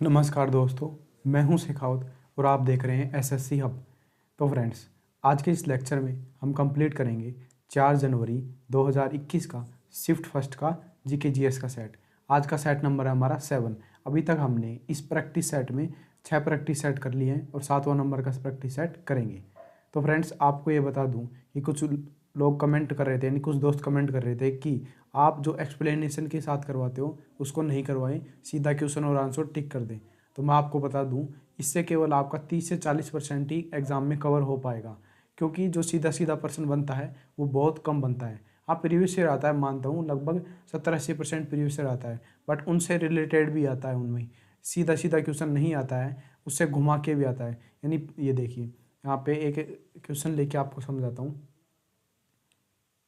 नमस्कार दोस्तों, मैं हूं शेखावत और आप देख रहे हैं एसएससी हब। तो फ्रेंड्स, आज के इस लेक्चर में हम कंप्लीट करेंगे 4 जनवरी 2021 का शिफ्ट फर्स्ट का जीके जीएस का सेट। आज का सेट नंबर है हमारा 7। अभी तक हमने इस प्रैक्टिस सेट में 6 प्रैक्टिस सेट कर लिए हैं और 7वां नंबर का प्रैक्टिस सेट करेंगे। तो फ्रेंड्स, आपको ये बता दूं कि कुछ लोग कमेंट कर रहे थे, यानी कुछ दोस्त कमेंट कर रहे थे कि आप जो एक्सप्लेनेशन के साथ करवाते हो उसको नहीं करवाएं, सीधा क्वेश्चन और आंसर टिक कर दें। तो मैं आपको बता दूं, इससे केवल आपका 30 से 40% ही एग्ज़ाम में कवर हो पाएगा, क्योंकि जो सीधा सीधा पर्सन बनता है वो बहुत कम बनता है। हाँ, प्रीवियस ईयर आता है, मानता हूँ लगभग 70-80% प्रीवियस ईयर आता है, बट उनसे रिलेटेड भी आता है, उनमें सीधा सीधा क्वेश्चन नहीं आता है, उससे घुमा के भी आता है। यानी ये देखिए, यहाँ पे एक क्वेश्चन लेके आपको समझाता हूँ।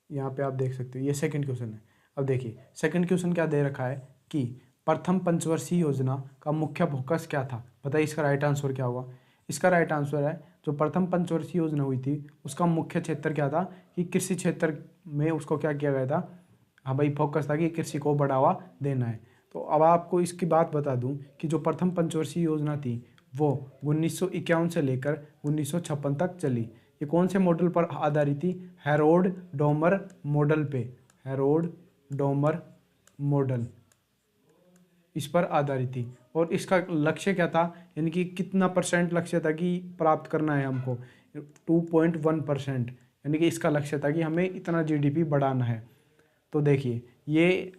यहाँ पे आप देख सकते हो, ये सेकंड क्वेश्चन है। अब देखिए सेकंड क्वेश्चन क्या दे रखा है कि प्रथम पंचवर्षीय योजना का मुख्य फोकस क्या था। बताइए इसका राइट आंसर क्या होगा। इसका राइट आंसर है, जो प्रथम पंचवर्षीय योजना हुई थी उसका मुख्य क्षेत्र क्या था कि कृषि क्षेत्र में उसको क्या किया गया था। हाँ भाई, फोकस था कि कृषि को बढ़ावा देना है। तो अब आपको इसकी बात बता दूं कि जो प्रथम पंचवर्षीय योजना थी वो 1951 से लेकर 1956 तक चली। ये कौन से मॉडल पर आधारित थी? हेरोल्ड डोमर मॉडल पे। हेरोल्ड डोमर मॉडल इस पर आधारित थी। और इसका लक्ष्य क्या था, यानी कि कितना परसेंट लक्ष्य था कि प्राप्त करना है हमको? 2.1%। यानी कि इसका लक्ष्य था कि हमें इतना जीडीपी बढ़ाना है। तो देखिए, ये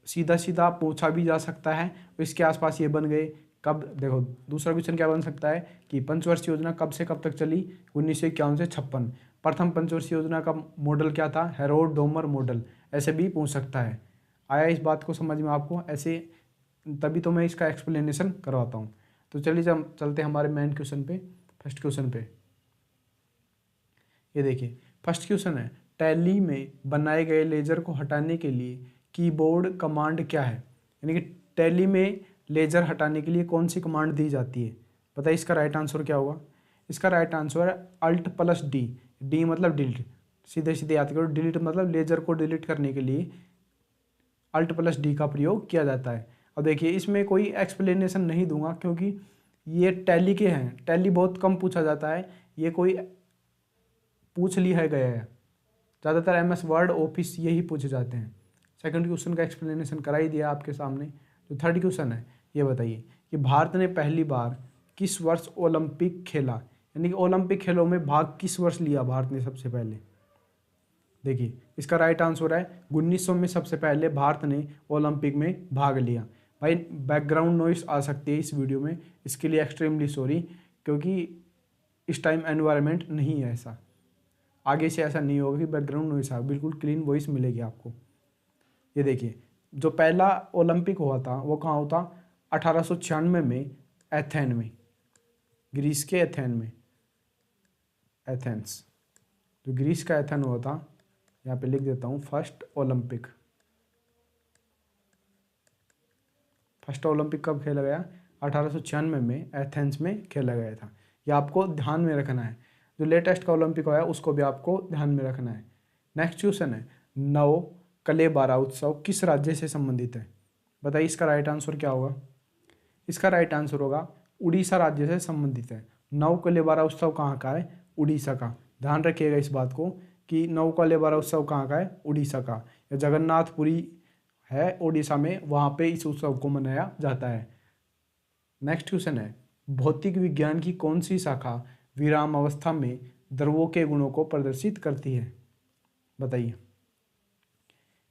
सीधा सीधा पूछा भी जा सकता है, इसके आसपास ये बन गए। कब? देखो, दूसरा क्वेश्चन क्या बन सकता है कि पंचवर्षीय योजना कब से कब तक चली? 1951 से 56। प्रथम पंचवर्षीय योजना का मॉडल क्या था? Harold Domar model. ऐसे भी पूछ सकता है। आया इस बात को समझ में आपको? ऐसे तभी तो मैं इसका एक्सप्लेनेशन करवाता हूँ। तो चलिए जब चलते हैं हमारे मेन क्वेश्चन पे, फर्स्ट क्वेश्चन पे। ये देखिए, फर्स्ट क्वेश्चन है, टैली में बनाए गए लेजर को हटाने के लिए कीबोर्ड कमांड क्या है? यानी कि टैली में लेजर हटाने के लिए कौन सी कमांड दी जाती है? बताइए इसका राइट आंसर क्या होगा। इसका राइट आंसर है Alt+D। डी मतलब डिलीट, सीधे सीधे याद करो। डिलीट मतलब लेजर को डिलीट करने के लिए Alt+D का प्रयोग किया जाता है। अब देखिए, इसमें कोई एक्सप्लेनेशन नहीं दूंगा क्योंकि ये टैली के हैं, टैली बहुत कम पूछा जाता है, ये कोई पूछ लिया गया है। ज़्यादातर MS वर्ड ऑफिस यही पूछे जाते हैं। सेकंड क्वेश्चन का एक्सप्लेनेशन करा ही दिया आपके सामने। जो थर्ड क्वेश्चन है, ये बताइए कि भारत ने पहली बार किस वर्ष ओलंपिक खेला? यानी कि ओलंपिक खेलों में भाग किस वर्ष लिया भारत ने सबसे पहले? देखिए इसका राइट आंसर है 1900 में सबसे पहले भारत ने ओलंपिक में भाग लिया। भाई, बैकग्राउंड नॉइस आ सकती है इस वीडियो में, इसके लिए एक्सट्रीमली सॉरी, क्योंकि इस टाइम एनवायरनमेंट नहीं है ऐसा। आगे से ऐसा नहीं होगा कि बैकग्राउंड नॉइस आ, बिल्कुल क्लीन वॉइस मिलेगी आपको। ये देखिए, जो पहला ओलंपिक हुआ था वो कहाँ हुआ था? 1896 में एथेन में, ग्रीस के एथेन में। एथेंस, जो ग्रीस का एथेन हुआ था, यहाँ पे लिख देता हूँ, फर्स्ट ओलंपिक कब खेला गया? 1896 में एथेंस में खेला गया था। ये आपको ध्यान में रखना है। जो लेटेस्ट का ओलंपिक हुआ है उसको भी आपको ध्यान में रखना है। नेक्स्ट क्वेश्चन है, नव कलेबारा उत्सव किस राज्य से संबंधित है? बताइए इसका राइट आंसर क्या होगा। इसका राइट आंसर होगा उड़ीसा राज्य से संबंधित है। नव कलेबारा उत्सव कहाँ का है? उड़ीसा का। ध्यान रखिएगा इस बात को कि नव कलेबारा उत्सव कहाँ का है? उड़ीसा का। या जगन्नाथपुरी है उड़ीसा में, वहाँ पे इस उत्सव को मनाया जाता है। नेक्स्ट क्वेश्चन है, भौतिक विज्ञान की कौन सी शाखा विराम अवस्था में द्रवों के गुणों को प्रदर्शित करती है? बताइए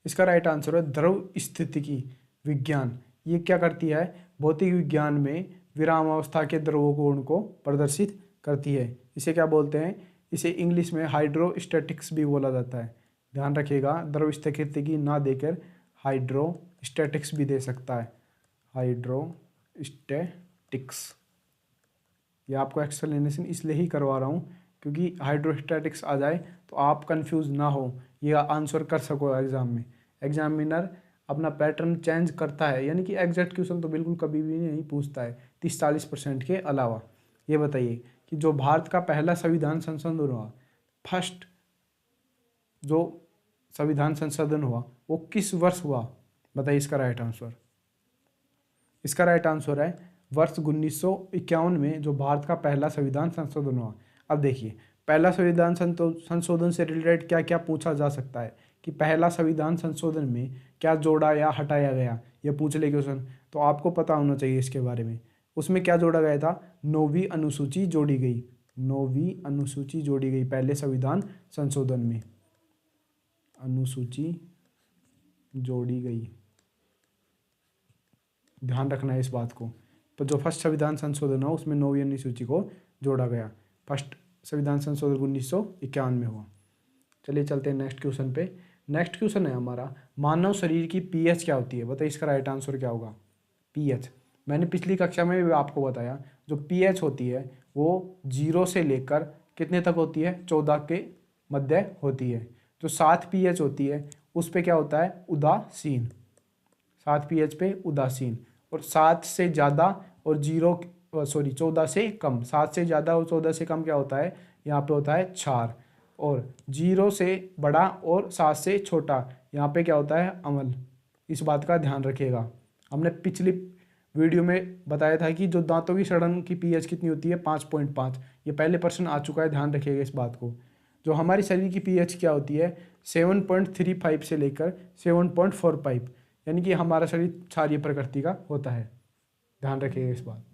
इसका राइट आंसर है द्रव स्थितिकी विज्ञान। ये क्या करती है? भौतिक विज्ञान में विराम अवस्था के द्रवों गुण को प्रदर्शित करती है। इसे क्या बोलते हैं? इसे इंग्लिश में हाइड्रोस्टैटिक्स भी बोला जाता है। ध्यान रखिएगा, द्रव स्थितिकी ना देकर हाइड्रोस्टैटिक्स भी दे सकता है। हाइड्रोस्टैटिक्स, ये आपको एक्सप्लेनेशन इसलिए ही करवा रहा हूँ क्योंकि हाइड्रोस्टैटिक्स आ जाए तो आप कंफ्यूज ना हो, ये आंसर कर सको एग्जाम में। एग्जामिनर अपना पैटर्न चेंज करता है, यानी कि एग्जैक्ट क्वेश्चन तो बिल्कुल कभी भी नहीं पूछता है 30-40% के अलावा। ये बताइए कि जो भारत का पहला संविधान संशोधन हुआ, फर्स्ट जो संविधान संशोधन हुआ वो किस वर्ष हुआ? बताइए इसका राइट आंसर। इसका राइट आंसर है वर्ष 1951 में जो भारत का पहला संविधान संशोधन हुआ। अब देखिए, पहला संविधान संशोधन से रिलेटेड क्या क्या पूछा जा सकता है कि पहला संविधान संशोधन में क्या जोड़ा या हटाया गया, ये पूछ ले क्वेश्चन, तो आपको पता होना चाहिए इसके बारे में। उसमें क्या जोड़ा गया था? 9वीं अनुसूची जोड़ी गई, 9वीं अनुसूची जोड़ी गई पहले संविधान संशोधन में, अनुसूची जोड़ी गई, ध्यान रखना है इस बात को। तो जो फर्स्ट संविधान संशोधन हुआ उसमें 9वीं अनुसूची को जोड़ा गया। फर्स्ट संविधान संशोधन 1951 में हुआ। चलिए चलते हैं नेक्स्ट क्वेश्चन पे। नेक्स्ट क्वेश्चन है हमारा, मानव शरीर की पीएच क्या होती है? बताइए इसका राइट आंसर क्या होगा? पीएच, मैंने पिछली कक्षा में भी आपको बताया, जो पीएच होती है वो 0 से लेकर कितने तक होती है? 14 के मध्य होती है। जो 7 पीएच होती है उस पे क्या होता है? उदासीन, 7 पीएच पे उदासीन। और 7 से ज़्यादा और 14 से कम, 7 से ज़्यादा और 14 से कम क्या होता है? यहाँ पे होता है क्षार। और 0 से बड़ा और 7 से छोटा, यहाँ पे क्या होता है? अम्ल। इस बात का ध्यान रखिएगा। हमने पिछली वीडियो में बताया था कि जो दांतों की सड़न की पीएच कितनी होती है? 5.5। ये पहले प्रश्न आ चुका है, ध्यान रखिएगा इस बात को। जो हमारी शरीर की पीएच क्या होती है? 7.35 से लेकर 7.45, यानी कि हमारा शरीर क्षारीय प्रकृति का होता है, ध्यान रखिएगा इस बात।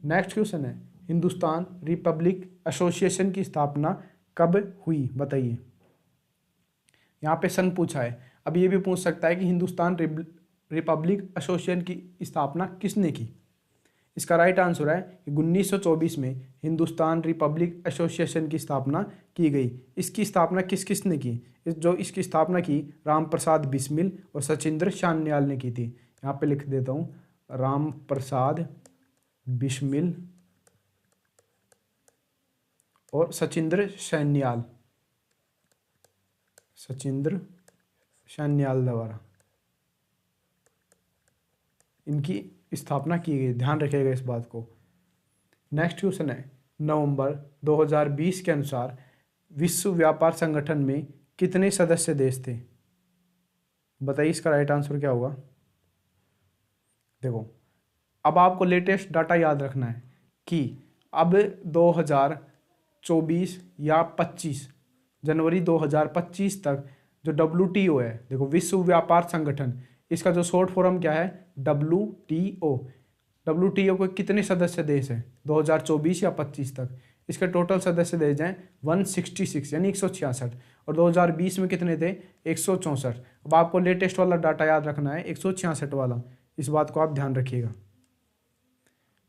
नेक्स्ट क्वेश्चन है, हिंदुस्तान रिपब्लिक एसोसिएशन की स्थापना कब हुई? बताइए। यहाँ पे सन पूछा है। अब ये भी पूछ सकता है कि हिंदुस्तान रिपब्लिक एसोसिएशन की स्थापना किसने की? इसका राइट आंसर है कि 1924 में हिंदुस्तान रिपब्लिक एसोसिएशन की स्थापना की गई। इसकी स्थापना किस किसने की? इसकी स्थापना की राम प्रसाद बिस्मिल और सचिंद्र सान्याल ने की थी। यहाँ पे लिख देता हूँ, राम प्रसाद बिस्मिल और सचिंद्र सान्याल द्वारा इनकी स्थापना की गई, ध्यान रखिएगा इस बात को। नेक्स्ट क्वेश्चन है, नवंबर 2020 के अनुसार विश्व व्यापार संगठन में कितने सदस्य देश थे? बताइए इसका राइट आंसर क्या होगा? देखो, अब आपको लेटेस्ट डाटा याद रखना है कि अब 2024 या 25 जनवरी 2025 तक जो WTO है, देखो विश्व व्यापार संगठन, इसका जो शॉर्ट फॉर्म क्या है? WTO। WTO को कितने सदस्य देश हैं 2024 या 25 तक? इसके टोटल सदस्य देश हैं 166, यानी 166। और 2020 में कितने थे? 164। अब आपको लेटेस्ट वाला डाटा याद रखना है, 166 वाला, इस बात को आप ध्यान रखिएगा।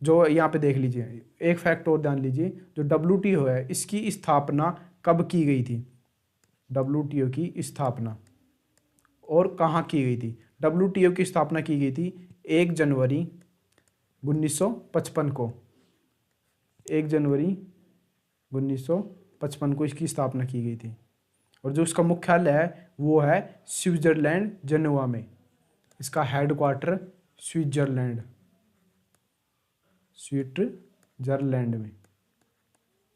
जो यहाँ पे देख लीजिए, एक फैक्ट और ध्यान लीजिए, जो WTO है इसकी स्थापना कब की गई थी? WTO की स्थापना और कहाँ की गई थी? WTO की स्थापना की गई थी 1 जनवरी 1955 को, 1 जनवरी 1955 को इसकी स्थापना की गई थी। और जो इसका मुख्यालय है वो है स्विट्जरलैंड, जेनेवा में। इसका हेडक्वार्टर स्विट्जरलैंड में।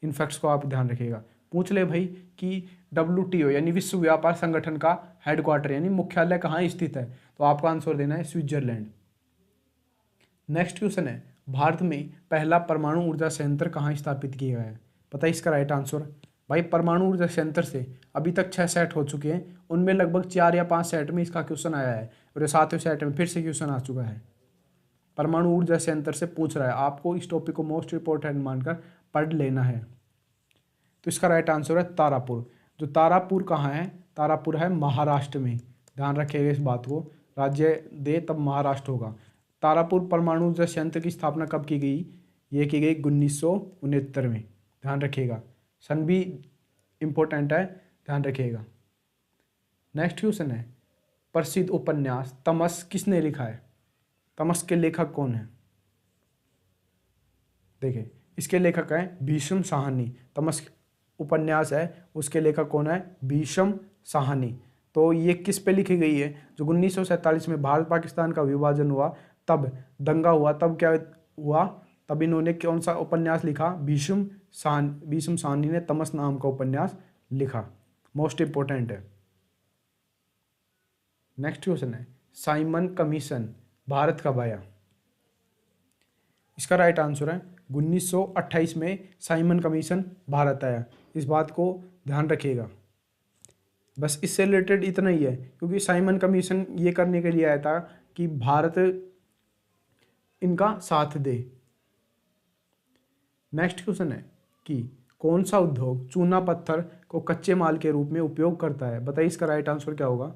इन फैक्ट्स को आप ध्यान रखिएगा। पूछ ले भाई कि WTO यानी विश्व व्यापार संगठन का हेडक्वार्टर यानी मुख्यालय कहाँ स्थित है, तो आपका आंसर देना है स्विट्जरलैंड। नेक्स्ट क्वेश्चन है, भारत में पहला परमाणु ऊर्जा संयंत्र कहाँ स्थापित किया गया है? पता है इसका राइट आंसर? भाई परमाणु ऊर्जा संयंत्र से अभी तक 6 सेट हो चुके हैं, उनमें लगभग 4 या 5 सेट में इसका क्वेश्चन आया है, और 7वें सेट में फिर से क्वेश्चन आ चुका है। परमाणु ऊर्जा संयंत्र से पूछ रहा है, आपको इस टॉपिक को मोस्ट इंपॉर्टेंट मानकर पढ़ लेना है। तो इसका राइट आंसर है तारापुर। जो तारापुर कहाँ है? तारापुर है महाराष्ट्र में, ध्यान रखिएगा इस बात को। राज्य दे तब महाराष्ट्र होगा। तारापुर परमाणु ऊर्जा संयंत्र की स्थापना कब की गई? ये की गई 1969 में, ध्यान रखिएगा। सन भी इम्पोर्टेंट है, ध्यान रखिएगा। नेक्स्ट क्वेश्चन है, प्रसिद्ध उपन्यास तमस किसने लिखा है? तमस के लेखक कौन है? देखिए, इसके लेखक हैं भीष्म साहनी। तमस उपन्यास है उसके लेखक कौन है? भीष्म साहनी। तो ये किस पे लिखी गई है? जो 1947 में भारत पाकिस्तान का विभाजन हुआ, तब दंगा हुआ, तब क्या हुआ? तब इन्होंने कौन सा उपन्यास लिखा? भीष्म साहनी ने तमस नाम का उपन्यास लिखा। मोस्ट इंपोर्टेंट है। नेक्स्ट क्वेश्चन है, साइमन कमीशन भारत कब आया? इसका राइट आंसर है 1928 में साइमन कमीशन भारत आया। इस बात को ध्यान रखिएगा। बस इससे रिलेटेड इतना ही है, क्योंकि साइमन कमीशन ये करने के लिए आया था कि भारत इनका साथ दे। नेक्स्ट क्वेश्चन है कि कौन सा उद्योग चूना पत्थर को कच्चे माल के रूप में उपयोग करता है? बताइए इसका राइट आंसर क्या होगा।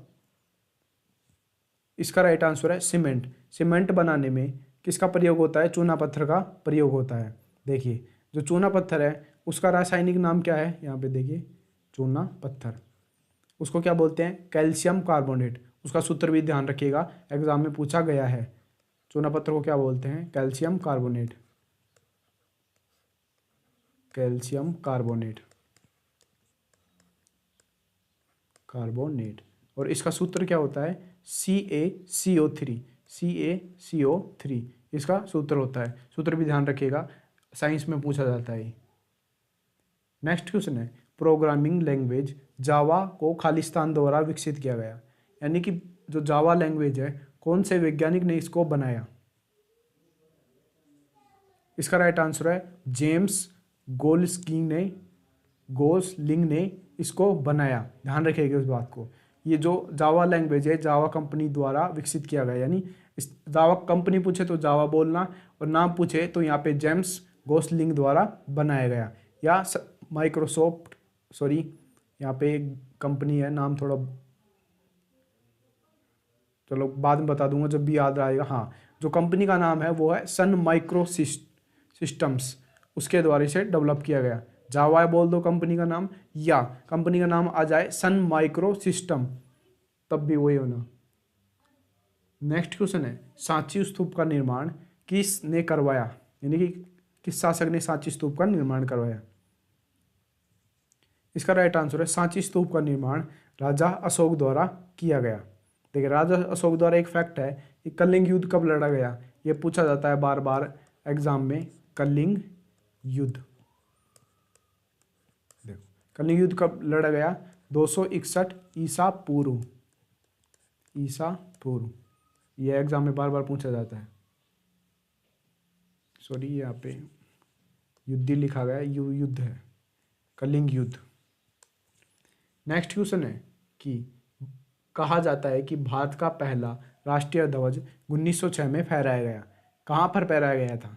इसका राइट आंसर है सीमेंट। सीमेंट बनाने में किसका प्रयोग होता है? चूना पत्थर का प्रयोग होता है। देखिए जो चूना पत्थर है उसका रासायनिक नाम क्या है? यहाँ पे देखिए चूना पत्थर, उसको क्या बोलते हैं? Calcium carbonate. उसका सूत्र भी ध्यान रखिएगा, एग्जाम में पूछा गया है। चूना पत्थर को क्या बोलते हैं? Calcium carbonate. Calcium carbonate, carbonate. और इसका सूत्र क्या होता है? CaCO3। CaCO3 इसका सूत्र होता है। सूत्र भी ध्यान रखिएगा, साइंस में पूछा जाता है। नेक्स्ट क्वेश्चन है प्रोग्रामिंग लैंग्वेज जावा को खालिस्तान द्वारा विकसित किया गया। यानी कि जो जावा लैंग्वेज है कौन से वैज्ञानिक ने इसको बनाया? इसका राइट आंसर है जेम्स गोसलिंग ने इसको बनाया। ध्यान रखिएगा इस बात को। ये जो जावा लैंग्वेज है जावा कंपनी द्वारा विकसित किया गया। यानी इस जावा कंपनी पूछे तो जावा बोलना, और नाम पूछे तो यहाँ पे जेम्स गोसलिंग द्वारा बनाया गया, या माइक्रोसॉफ्ट, सॉरी यहाँ पे एक कंपनी है, नाम थोड़ा चलो बाद में बता दूंगा जब भी याद आएगा। हाँ, जो कंपनी का नाम है वो है सन माइक्रो सिस्टम्स, उसके द्वारा इसे डेवलप किया गया। जावा बोल दो कंपनी का नाम, या कंपनी का नाम आ जाए सन माइक्रो सिस्टम, तब भी वही होना। नेक्स्ट क्वेश्चन है सांची स्तूप का निर्माण किसने करवाया? यानी कि किस शासक ने सांची स्तूप का निर्माण करवाया? इसका राइट आंसर है सांची स्तूप का निर्माण राजा अशोक द्वारा किया गया। देखिए राजा अशोक द्वारा एक फैक्ट है कि कलिंग युद्ध कब लड़ा गया, ये पूछा जाता है बार बार एग्जाम में। कलिंग युद्ध, देखो कलिंग युद्ध कब लड़ा गया? 261 ईसा पूर्व। ईसा पूर्व, ये एग्जाम में बार बार पूछा जाता है। सॉरी यहाँ पे युद्ध लिखा गया, युद्ध है, कलिंग युद्ध। नेक्स्ट क्वेश्चन है कि कहा जाता है कि भारत का पहला राष्ट्रीय ध्वज 1906 में फहराया गया। कहाँ पर फहराया गया था?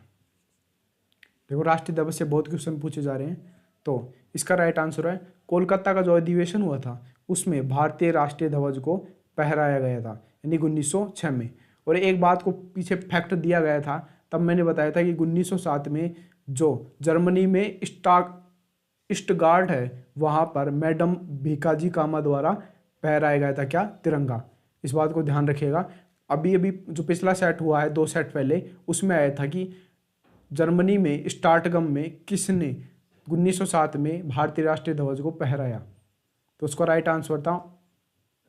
देखो राष्ट्रीय ध्वज से बहुत क्वेश्चन पूछे जा रहे हैं, तो इसका राइट आंसर है कोलकाता का जो अधिवेशन हुआ था उसमें भारतीय राष्ट्रीय ध्वज को फहराया गया था, यानी 1906 में। और एक बात को पीछे फैक्ट दिया गया था, तब मैंने बताया था कि 1907 में जो जर्मनी में स्टटगार्ट है वहाँ पर मैडम भीकाजी कामा द्वारा फहराया गया था क्या? तिरंगा। इस बात को ध्यान रखिएगा। अभी अभी जो पिछला सेट हुआ है 2 सेट पहले, उसमें आया था कि जर्मनी में स्टार्टगम में किसने 1907 में भारतीय राष्ट्रीय ध्वज को फहराया? तो उसका राइट आंसर था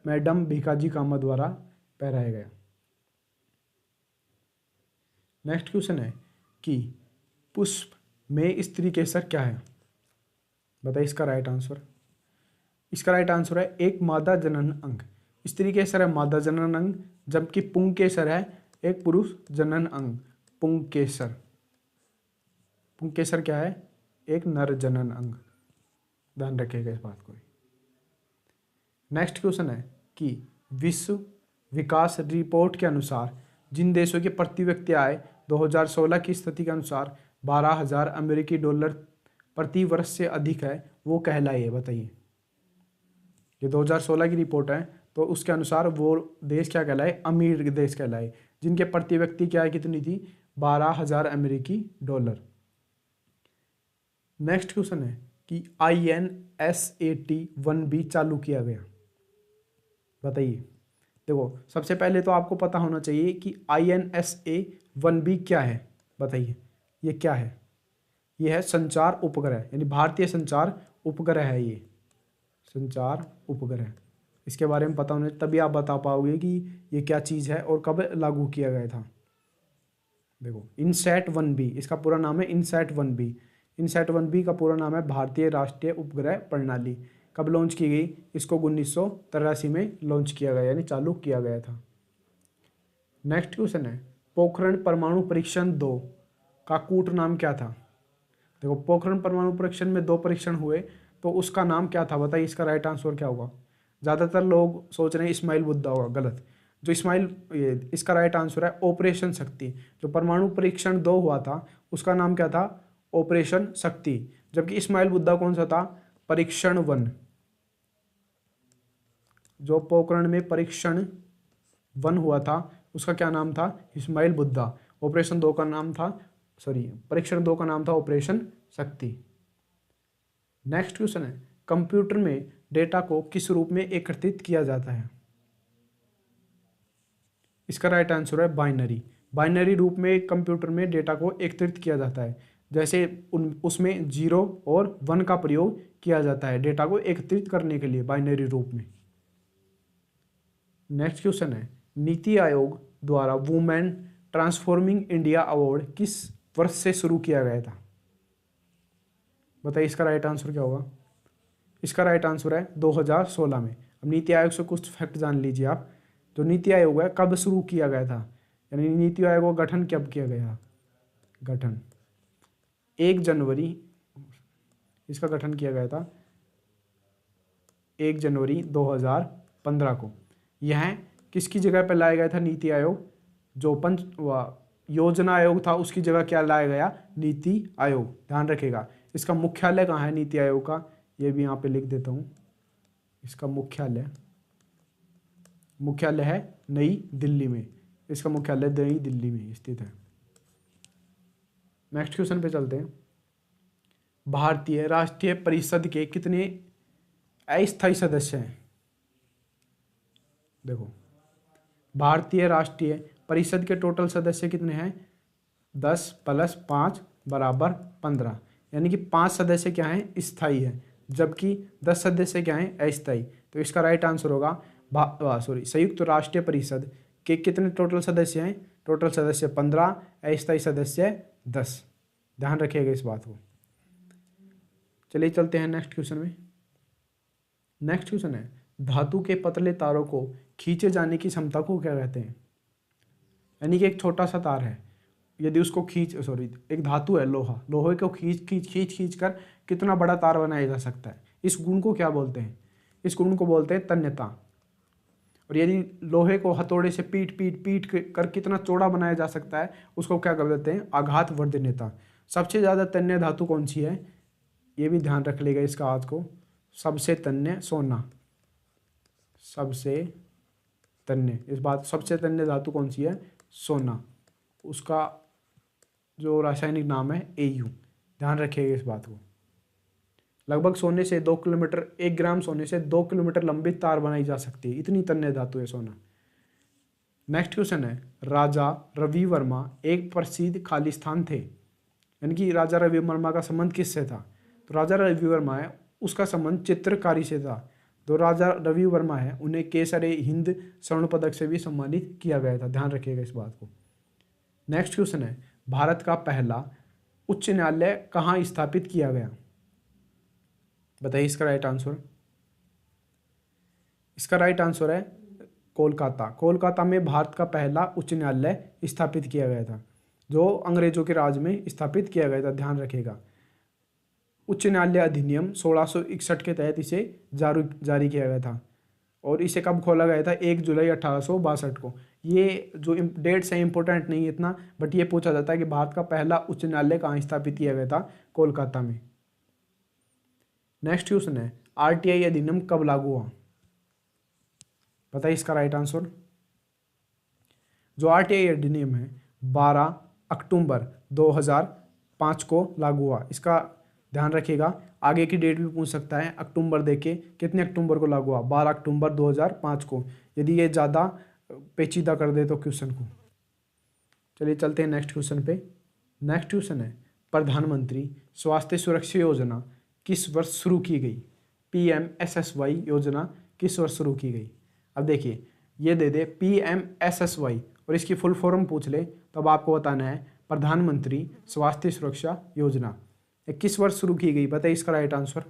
मैडम भीकाजी कामा द्वारा फहराया गया। नेक्स्ट क्वेश्चन है कि पुष्प में स्त्री केसर क्या है? बताइए इसका राइट आंसर। इसका राइट आंसर है एक मादा जनन अंग। स्त्री केसर है मादा जनन अंग, जबकि पुंकेसर है एक पुरुष जनन अंग। पुंकेसर, पुंकेसर क्या है? एक नर जनन अंग। ध्यान रखिएगा इस बात को। नेक्स्ट क्वेश्चन है कि विश्व विकास रिपोर्ट के अनुसार जिन देशों की प्रति व्यक्ति आय 2016 की स्थिति के अनुसार 12,000 अमेरिकी डॉलर प्रति वर्ष से अधिक है वो कहलाए? बताइए। ये 2016 की रिपोर्ट है, तो उसके अनुसार वो देश क्या कहलाए? अमीर देश कहलाए, जिनके प्रति व्यक्ति क्या है कितनी थी? 12,000 अमेरिकी डॉलर। नेक्स्ट क्वेश्चन है कि INSAT 1B चालू किया गया। बताइए। देखो सबसे पहले तो आपको पता होना चाहिए कि INSA 1B क्या है। बताइए ये क्या है? ये है संचार उपग्रह, यानी भारतीय संचार उपग्रह है। ये संचार उपग्रह, इसके बारे में पता होना तभी आप बता पाओगे कि ये क्या चीज़ है और कब लागू किया गया था। देखो INSAT 1B, इसका पूरा नाम है INSAT 1B। INSAT 1B का पूरा नाम है भारतीय राष्ट्रीय उपग्रह प्रणाली। कब लॉन्च की गई? इसको 1983 में लॉन्च किया गया, यानी चालू किया गया था। नेक्स्ट क्वेश्चन है पोखरण परमाणु परीक्षण 2 का कूट नाम क्या था? देखो, पोखरण परमाणु परीक्षण में 2 परीक्षण हुए, तो उसका नाम क्या था? बताइए, इसका राइट आंसर क्या होगा? ज़्यादातर लोग सोच रहे हैं इस्माइल बुद्धा होगा, गलत। जो इसका राइट आंसर है ऑपरेशन शक्ति। जो परमाणु परीक्षण 2 हुआ था उसका नाम क्या था? ऑपरेशन शक्ति। जबकि इस्माइल बुद्धा कौन सा था? परीक्षण 1। जो पोखरण में परीक्षण 1 हुआ था उसका क्या नाम था? इस्माइल बुद्धा। ऑपरेशन 2 का नाम था, परीक्षण 2 का नाम था ऑपरेशन शक्ति। नेक्स्ट क्वेश्चन है, कंप्यूटर में डेटा को किस रूप में एकत्रित किया जाता है? इसका राइट आंसर है बाइनरी। बाइनरी रूप में कंप्यूटर में डेटा को एकत्रित किया जाता है। जैसे उसमें 0 और 1 का प्रयोग किया जाता है डेटा को एकत्रित करने के लिए बाइनरी रूप में। नेक्स्ट क्वेश्चन है, नीति आयोग द्वारा वुमेन ट्रांसफॉर्मिंग इंडिया अवार्ड किस वर्ष से शुरू किया गया था? बताइए, इसका राइट आंसर क्या होगा? इसका राइट आंसर है 2016 में। अब नीति आयोग से कुछ फैक्ट जान लीजिए आप। जो नीति आयोग है कब शुरू किया गया था, यानी नीति आयोग का गठन कब किया गया? गठन 1 जनवरी, इसका गठन किया गया था 1 जनवरी 2015 को। यह किसकी जगह पर लाया गया था नीति आयोग? जो योजना आयोग था उसकी जगह क्या लाया गया? नीति आयोग। ध्यान रखिएगा। इसका मुख्यालय कहाँ है नीति आयोग का? ये भी यहाँ पे लिख देता हूँ। इसका मुख्यालय है नई दिल्ली में। इसका मुख्यालय नई दिल्ली में स्थित है। नेक्स्ट क्वेश्चन पे चलते हैं। भारतीय राष्ट्रीय परिषद के कितने अस्थायी सदस्य हैं? देखो, भारतीय राष्ट्रीय परिषद के टोटल सदस्य कितने हैं? 10 + 5 = 15। यानी कि 5 सदस्य क्या हैं? स्थायी हैं, जबकि 10 सदस्य क्या हैं? अस्थायी। तो इसका राइट आंसर होगा संयुक्त राष्ट्रीय परिषद के कितने टोटल सदस्य हैं? टोटल सदस्य 15, अस्थायी सदस्य 10। ध्यान रखिएगा इस बात को। चलिए चलते हैं नेक्स्ट क्वेश्चन में। नेक्स्ट क्वेश्चन है, धातु के पतले तारों को खींचे जाने की क्षमता को क्या कहते हैं? यानी कि एक छोटा सा तार है, यदि उसको एक धातु है लोहे को खींच कर कितना बड़ा तार बनाया जा सकता है, इस गुण को क्या बोलते हैं? इस गुण को बोलते हैं तन्यता। और यदि लोहे को हथौड़े से पीट कर कितना चौड़ा बनाया जा सकता है, उसको क्या कर देते हैं? आघात वर्धनीयता। सबसे ज़्यादा तन्य धातु कौन सी है? ये भी ध्यान रख लेगा इसका आज को। सबसे तन्य सोना। सबसे तन्य धातु कौन सी है? सोना। उसका जो रासायनिक नाम है Au। ध्यान रखिएगा इस बात को। लगभग सोने से 2 किलोमीटर, 1 ग्राम सोने से 2 किलोमीटर लंबी तार बनाई जा सकती है, इतनी तन्य धातु है सोना। नेक्स्ट क्वेश्चन है, राजा रवि वर्मा एक प्रसिद्ध खालिस्तान थे। यानी कि राजा रवि वर्मा का संबंध किससे था? तो राजा रवि वर्मा है उसका संबंध चित्रकारी से था। जो राजा रवि वर्मा है उन्हें केसर-ए-हिंद स्वर्ण पदक से भी सम्मानित किया गया था। ध्यान रखिएगा इस बात को। नेक्स्ट क्वेश्चन है, भारत का पहला उच्च न्यायालय कहाँ स्थापित किया गया? बताइए इसका राइट आंसर। इसका राइट आंसर है कोलकाता। कोलकाता में भारत का पहला उच्च न्यायालय स्थापित किया गया था, जो अंग्रेजों के राज में स्थापित किया गया था। ध्यान रखिएगा। उच्च न्यायालय अधिनियम 1661 के तहत इसे जारी किया गया था। और इसे कब खोला गया था? 1 जुलाई 1862 को। ये जो डेट्स हैं इंपॉर्टेंट नहीं है इतना, बट ये पूछा जाता है कि भारत का पहला उच्च न्यायालय कहाँ स्थापित किया गया था? कोलकाता में। नेक्स्ट क्वेश्चन है, RTI अधिनियम कब लागू हुआ? बताइए इसका राइट आंसर। जो RTI अधिनियम है 12 अक्टूबर 2005 को लागू हुआ। इसका ध्यान रखिएगा, आगे की डेट भी पूछ सकता है। अक्टूबर देके कितने अक्टूबर को लागू हुआ? 12 अक्टूबर 2005 को, यदि ये ज़्यादा पेचीदा कर दे तो क्वेश्चन को। चलिए चलते हैं नेक्स्ट क्वेश्चन पे। नेक्स्ट क्वेश्चन है, प्रधानमंत्री स्वास्थ्य सुरक्षा योजना किस वर्ष शुरू की गई? PMSSY योजना किस वर्ष शुरू की गई? अब देखिए, ये दे दे PMSSY और इसकी फुल फॉर्म पूछ ले तो अब आपको बताना है प्रधानमंत्री स्वास्थ्य सुरक्षा योजना किस वर्ष शुरू की गई? बताइए इसका राइट आंसर।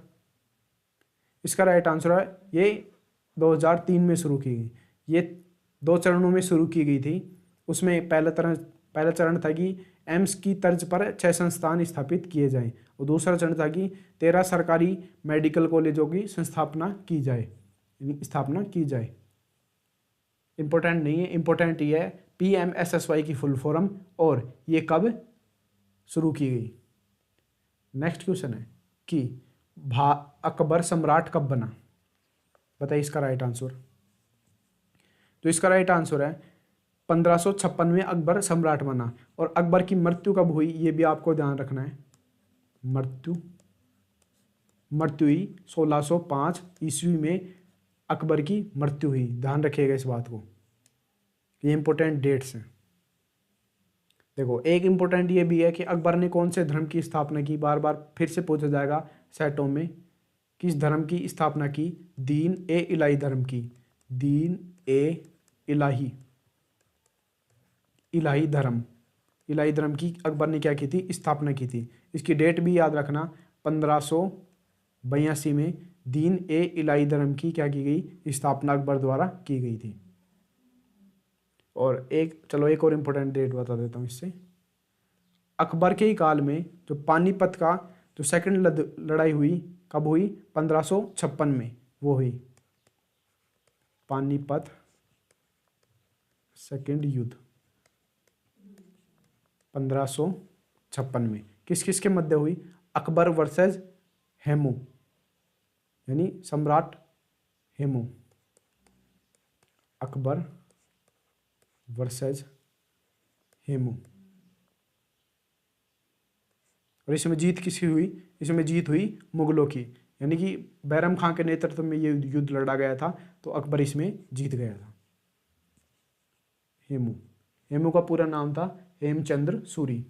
इसका राइट आंसर है ये 2003 में शुरू की गई। ये 2 चरणों में शुरू की गई थी। उसमें पहला चरण था कि एम्स की तर्ज पर 6 संस्थान स्थापित किए जाएं। और दूसरा चरण था कि 13 सरकारी मेडिकल कॉलेजों की स्थापना की जाए। इंपॉर्टेंट नहीं है, इंपॉर्टेंट ये है PMSSY की फुल फॉर्म और ये कब शुरू की गई। नेक्स्ट क्वेश्चन है कि अकबर सम्राट कब बना। बताइए इसका राइट आंसर। तो इसका राइट आंसर है 1556 में अकबर सम्राट बना। और अकबर की मृत्यु कब हुई ये भी आपको ध्यान रखना है। मृत्यु हुई 1605 ईस्वी में अकबर की मृत्यु हुई। ध्यान रखिएगा इस बात को, ये इंपॉर्टेंट डेट्स हैं। देखो एक इंपॉर्टेंट ये भी है कि अकबर ने कौन से धर्म की स्थापना की। बार बार फिर से पूछा जाएगा सेटों में, किस धर्म की स्थापना की। दीन ए इलाही धर्म की। दीन ए इलाही धर्म की अकबर ने क्या की थी, स्थापना की थी। इसकी डेट भी याद रखना, 1582 में दीन ए इलाही धर्म की क्या की गई, स्थापना अकबर द्वारा की गई थी। और एक और इम्पोर्टेंट डेट बता देता हूँ इससे। अकबर के ही काल में जो पानीपत का जो सेकंड लड़ाई हुई कब हुई, 1556 में वो हुई। पानीपत सेकंड युद्ध 1556 में किस किस के मध्य हुई, अकबर वर्सेस हेमू यानी सम्राट हेमू। अकबर वर्सेस हेमू। और इसमें जीत किसकी हुई, इसमें जीत हुई मुगलों की, यानी कि बैरम खां के नेतृत्व में ये युद्ध लड़ा गया था, तो अकबर इसमें जीत गया था। हेमू का पूरा नाम था हेमचंद्र सूरी।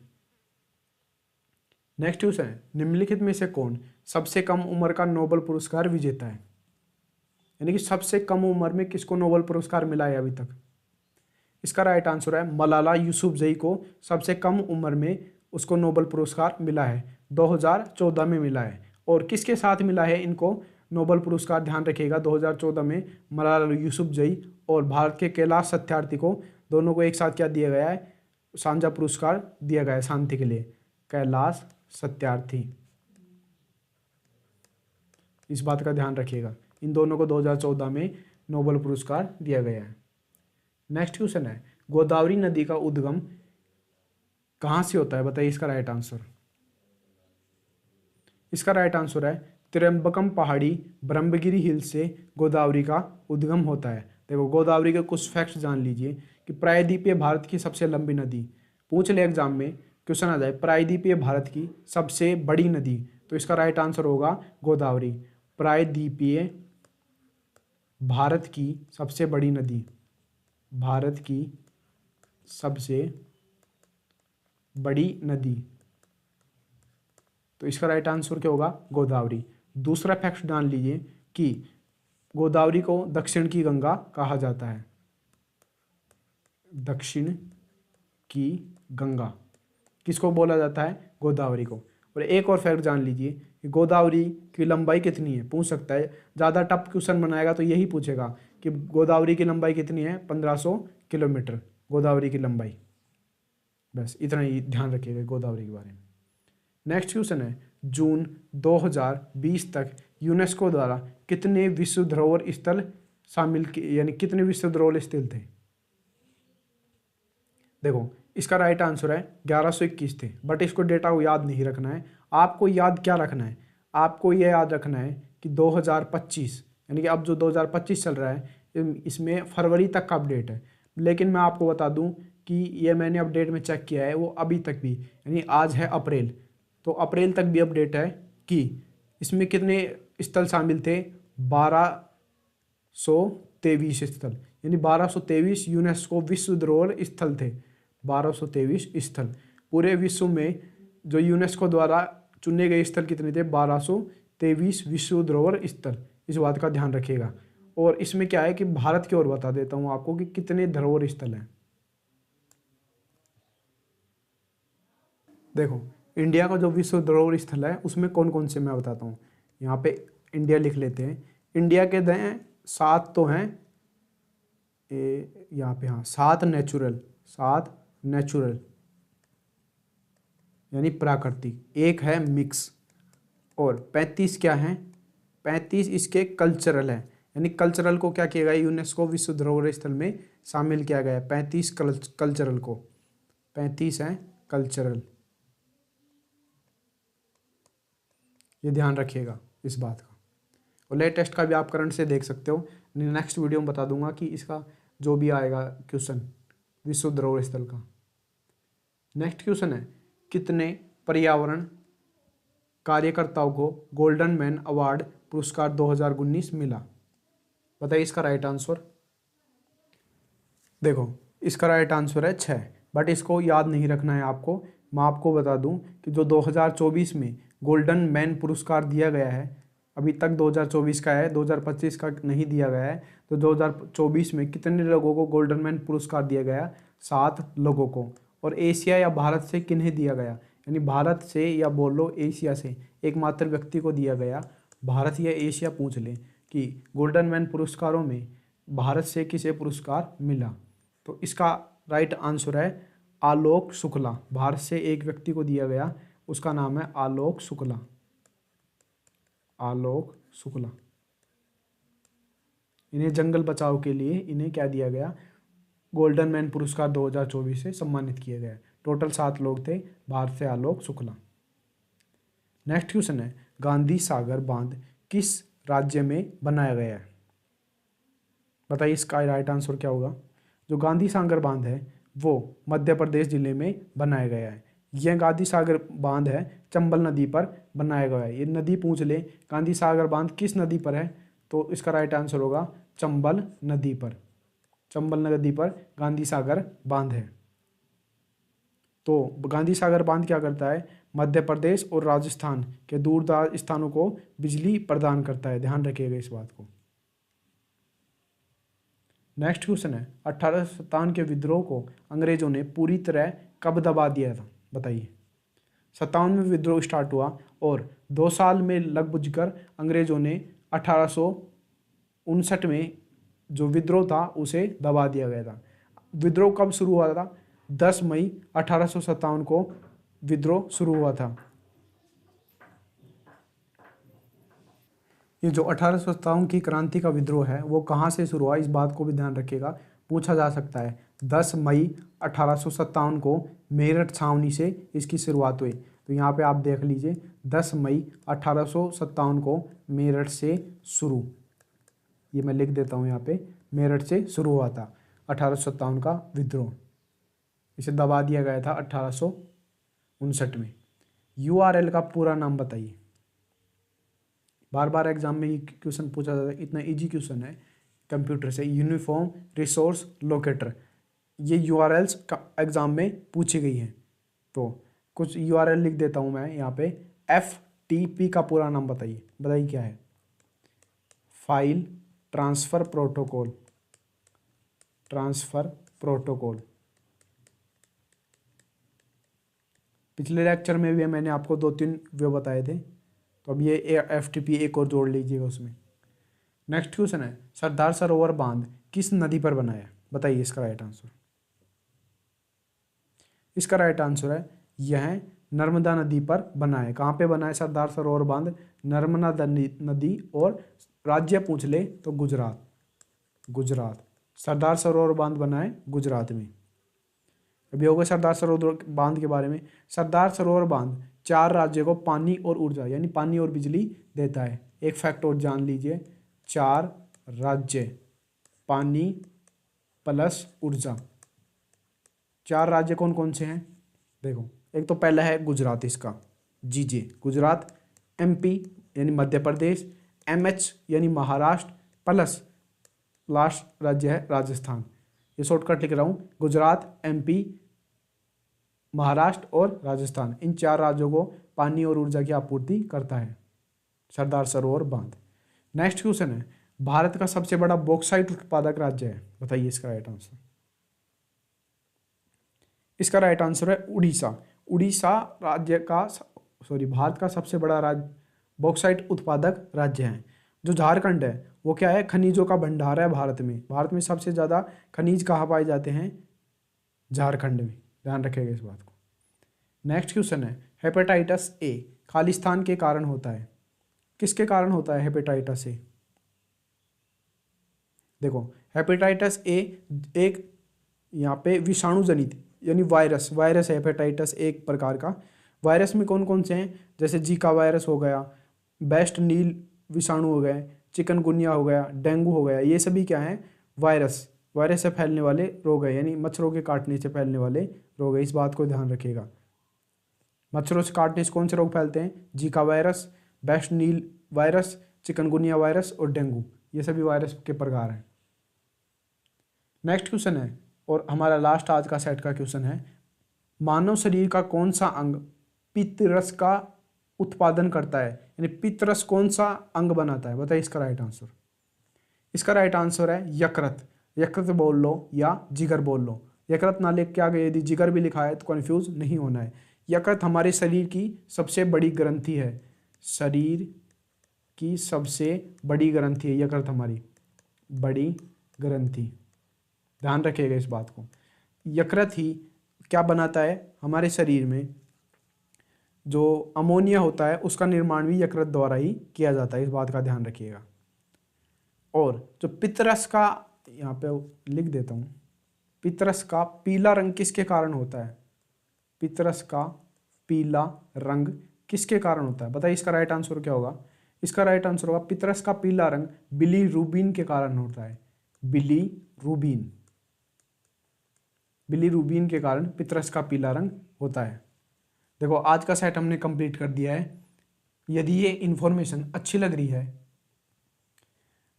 नेक्स्ट क्वेश्चन है, निम्नलिखित में से कौन सबसे कम उम्र का नोबेल पुरस्कार विजेता है। यानी कि सबसे कम उम्र में किसको नोबेल पुरस्कार मिला है अभी तक। इसका राइट आंसर है मलाला यूसुफजई को सबसे कम उम्र में उसको नोबेल पुरस्कार मिला है, 2014 में मिला है। और किसके साथ मिला है इनको नोबेल पुरस्कार, ध्यान रखिएगा 2014 में मलाला यूसुफजई और भारत के कैलाश सत्यार्थी को, दोनों को एक साथ क्या दिया गया है, साझा पुरस्कार दिया गया है शांति के लिए, कैलाश सत्यार्थी। इस बात का ध्यान रखिएगा, इन दोनों को 2014 में नोबेल पुरस्कार दिया गया है। नेक्स्ट क्वेश्चन है, गोदावरी नदी का उद्गम कहाँ से होता है, बताइए इसका राइट आंसर। इसका राइट आंसर है त्र्यंबकम पहाड़ी ब्रह्मगिरी हिल से गोदावरी का उद्गम होता है। देखो गोदावरी के कुछ फैक्ट्स जान लीजिए कि प्रायद्वीपीय भारत की सबसे लंबी नदी, पूछ ले एग्जाम में क्वेश्चन आ जाए प्रायद्वीपीय भारत की सबसे बड़ी नदी, तो इसका राइट आंसर होगा गोदावरी। प्रायद्वीपीय भारत की सबसे बड़ी नदी, भारत की सबसे बड़ी नदी, तो इसका राइट आंसर क्या होगा, गोदावरी। दूसरा फैक्ट जान लीजिए कि गोदावरी को दक्षिण की गंगा कहा जाता है, दक्षिण की गंगा किसको बोला जाता है, गोदावरी को। और एक और फैक्ट जान लीजिए कि गोदावरी की लंबाई कितनी है, पूछ सकता है, ज़्यादा टफ क्वेश्चन बनाएगा तो यही पूछेगा कि गोदावरी की लंबाई कितनी है, 1500 किलोमीटर गोदावरी की लंबाई। बस इतना ही ध्यान रखिएगा गोदावरी के बारे में। नेक्स्ट क्वेश्चन है, जून 2020 तक यूनेस्को द्वारा कितने विश्व धरोहर स्थल शामिल यानी कितने विश्व धरोहर स्थल थे। देखो इसका राइट आंसर है 1121 थे, बट इसको डेटा को याद नहीं रखना है। आपको याद क्या रखना है, आपको ये याद रखना है कि 2025 यानी कि अब जो 2025 चल रहा है इसमें फरवरी तक का अपडेट है। लेकिन मैं आपको बता दूं कि ये मैंने अपडेट में चेक किया है, वो अभी तक भी यानी आज है अप्रैल, तो अप्रैल तक भी अपडेट है कि इसमें कितने स्थल शामिल थे, 1223 स्थल, यानी 1223 यूनेस्को विश्व धरोहर स्थल थे। 1223 स्थल पूरे विश्व में जो यूनेस्को द्वारा चुने गए स्थल कितने थे, 1223 विश्व धरोहर स्थल। इस बात का ध्यान रखिएगा। और इसमें क्या है कि भारत की ओर बता देता हूँ आपको कि कितने धरोहर स्थल हैं। देखो इंडिया का जो विश्व धरोहर स्थल है उसमें कौन कौन से मैं बताता हूँ। यहाँ पे इंडिया लिख लेते हैं। इंडिया के 7 तो हैं, यहाँ पे हाँ 7 नेचुरल यानी प्राकृतिक, एक है मिक्स, और 35 क्या है, 35 इसके कल्चरल है, यानी कल्चरल को क्या किया गया, यूनेस्को विश्व धरोहर स्थल में शामिल किया गया है। 35 कल्चरल को, 35 है कल्चरल, ये ध्यान रखिएगा इस बात का। और लेटेस्ट का भी आप करंट से देख सकते हो, नेक्स्ट वीडियो में बता दूंगा कि इसका जो भी आएगा क्वेश्चन विश्व धरोहर स्थल का। नेक्स्ट क्वेश्चन है, कितने पर्यावरण कार्यकर्ताओं को गोल्डन मैन अवार्ड पुरस्कार 2019 मिला? बताइए इसका राइट आंसर। देखो इसका राइट आंसर है 6, बट इसको याद नहीं रखना है आपको। मैं आपको बता दूं कि जो 2024 में गोल्डन मैन पुरस्कार दिया गया है, अभी तक 2024 का है, 2025 का नहीं दिया गया है, तो 2024 में कितने लोगों को गोल्डन मैन पुरस्कार दिया गया? 7 लोगों को। और एशिया या भारत से किन्हें दिया गया? यानी भारत से या बोल लो एशिया से एकमात्र व्यक्ति को दिया गया। भारत या एशिया पूछ लें कि गोल्डन मैन पुरस्कारों में भारत से किसे पुरस्कार मिला, तो इसका राइट आंसर है आलोक शुक्ला। भारत से एक व्यक्ति को दिया गया, उसका नाम है आलोक शुक्ला। आलोक शुक्ला, इन्हें जंगल बचाओ के लिए इन्हें क्या दिया गया? गोल्डन मैन पुरस्कार 2024 से सम्मानित किया गया। टोटल 7 लोग थे, भारत से आलोक शुक्ला। नेक्स्ट क्वेश्चन है, गांधी सागर बांध किस राज्य में बनाया गया है? बताइए इसका राइट आंसर क्या होगा? जो गांधी सागर बांध है वो मध्य प्रदेश जिले में बनाया गया है। यह गांधी सागर बांध है चंबल नदी पर बनाया गया है। ये नदी पूछ ले गांधी सागर बांध किस नदी पर है, तो इसका राइट आंसर होगा चंबल नदी पर। चंबल नदी पर गांधी सागर बांध है। तो गांधी सागर बांध क्या करता है? मध्य प्रदेश और राजस्थान के दूरदराज स्थानों को बिजली प्रदान करता है। ध्यान रखिएगा इस बात को। नेक्स्ट क्वेश्चन है, 1857 के विद्रोह को अंग्रेजों ने पूरी तरह कब दबा दिया था? बताइए। 57 में विद्रोह स्टार्ट हुआ और 2 साल में लगभग कर अंग्रेजों ने 1859 में जो विद्रोह था उसे दबा दिया गया था। विद्रोह कब शुरू हुआ था? 10 मई 1857 को विद्रोह शुरू हुआ था। ये जो 1857 की क्रांति का विद्रोह है वो कहाँ से शुरू हुआ, इस बात को भी ध्यान रखिएगा, पूछा जा सकता है। 10 मई 1857 को मेरठ छावनी से इसकी शुरुआत हुई। तो यहाँ पे आप देख लीजिए 10 मई 1857 को मेरठ से शुरू, ये मैं लिख देता हूँ यहाँ पे, मेरठ से शुरू हुआ था 1857 का विद्रोह। इसे दबा दिया गया था 1859 में। URL का पूरा नाम बताइए। बार बार एग्जाम में ये क्वेश्चन पूछा जाता है, इतना इजी क्वेश्चन है कंप्यूटर से। यूनिफॉर्म रिसोर्स लोकेटर, ये URLs का एग्जाम में पूछी गई हैं। तो कुछ URL लिख देता हूँ मैं यहाँ पे। FTP का पूरा नाम बताइए, बताइए क्या है? File transfer protocol. Transfer protocol, पिछले लेक्चर में भी मैंने आपको 2-3 वे बताए थे, तो अब ये FTP एक और जोड़ लीजिएगा उसमें। नेक्स्ट क्वेश्चन है, सरदार सरोवर बांध किस नदी पर बना है? बताइए इसका राइट आंसर। इसका राइट आंसर है यह नर्मदा नदी पर बना है। कहाँ पे बना है सरदार सरोवर बांध? नर्मदा नदी, और राज्य पूछ ले तो गुजरात। गुजरात सरदार सरोवर बांध बना है गुजरात में। अभी होगा सरदार सरोवर बांध के बारे में। सरदार सरोवर बांध 4 राज्यों को पानी और ऊर्जा यानी पानी और बिजली देता है। एक फैक्ट और जान लीजिए, 4 राज्य पानी प्लस ऊर्जा। 4 राज्य कौन कौन से हैं? देखो, एक तो पहला है गुजरात, इसका GJ गुजरात, MP यानी मध्य प्रदेश, MH यानी महाराष्ट्र, प्लस लास्ट राज्य है राजस्थान। ये शॉर्टकट लिख रहा हूँ, गुजरात, MP, महाराष्ट्र और राजस्थान, इन 4 राज्यों को पानी और ऊर्जा की आपूर्ति करता है सरदार सरोवर बांध। नेक्स्ट क्वेश्चन है, भारत का सबसे बड़ा बॉक्साइट उत्पादक राज्य है? बताइए इसका राइट आंसर। इसका राइट आंसर है उड़ीसा। उड़ीसा राज्य का भारत का सबसे बड़ा राज्य बॉक्साइट उत्पादक राज्य है। जो झारखंड है वो क्या है? खनिजों का भंडार है भारत में। भारत में सबसे ज़्यादा खनिज कहाँ पाए जाते हैं? झारखंड में। ध्यान रखिएगा इस बात को। नेक्स्ट क्वेश्चन है हेपेटाइटिस ए खालिस्तान के कारण होता है। किसके कारण होता है हेपेटाइटिस ए? देखो हेपेटाइटिस ए एक यहाँ पे विषाणु जनित यानी वायरस है हेपेटाइटिस एक प्रकार का। वायरस में कौन कौन से हैं? जैसे जीका वायरस हो गया, वेस्ट नील विषाणु हो गए, चिकनगुनिया हो गया, डेंगू हो गया, ये सभी क्या हैं? वायरस से फैलने वाले रोग है, यानी मच्छरों के काटने से फैलने वाले रोग है। इस बात को ध्यान रखिएगा। मच्छरों से काटने से कौन से रोग फैलते हैं? जीका वायरस, वेस्ट नील वायरस, चिकनगुनिया वायरस और डेंगू, ये सभी वायरस के प्रकार हैं। नेक्स्ट क्वेश्चन है और हमारा लास्ट आज का सेट का क्वेश्चन है, मानव शरीर का कौन सा अंग पित्तरस का उत्पादन करता है? यानी पित्तरस कौन सा अंग बनाता है? बताइए इसका राइट आंसर। इसका राइट आंसर है यकृत। यकृत बोल लो या जिगर बोल लो। यकृत ना लिख के आगे यदि जिगर भी लिखा है तो कंफ्यूज नहीं होना है। यकृत हमारे शरीर की सबसे बड़ी ग्रंथि है। शरीर की सबसे बड़ी ग्रंथि है यकृत, हमारी बड़ी ग्रंथि। ध्यान रखिएगा इस बात को। यकृत ही क्या बनाता है? हमारे शरीर में जो अमोनिया होता है उसका निर्माण भी यकृत द्वारा ही किया जाता है, इस बात का ध्यान रखिएगा। और जो पित्तरस का, यहाँ पे लिख देता हूँ, पित्तरस का पीला रंग किसके कारण होता है? पित्तरस का पीला रंग किसके कारण होता है? बताइए इसका राइट आंसर क्या होगा? इसका राइट आंसर होगा पित्तरस का पीला रंग बिलीरुबिन के कारण होता है। बिलीरुबिन के कारण पित्तरस का पीला रंग होता है। देखो आज का सेट हमने कंप्लीट कर दिया है। यदि ये इन्फॉर्मेशन अच्छी लग रही है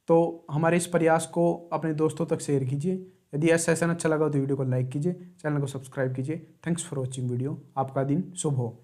तो हमारे इस प्रयास को अपने दोस्तों तक शेयर कीजिए। यदि यह सेशन अच्छा लगा तो वीडियो को लाइक कीजिए, चैनल को सब्सक्राइब कीजिए। Thanks for watching video. आपका दिन शुभ हो।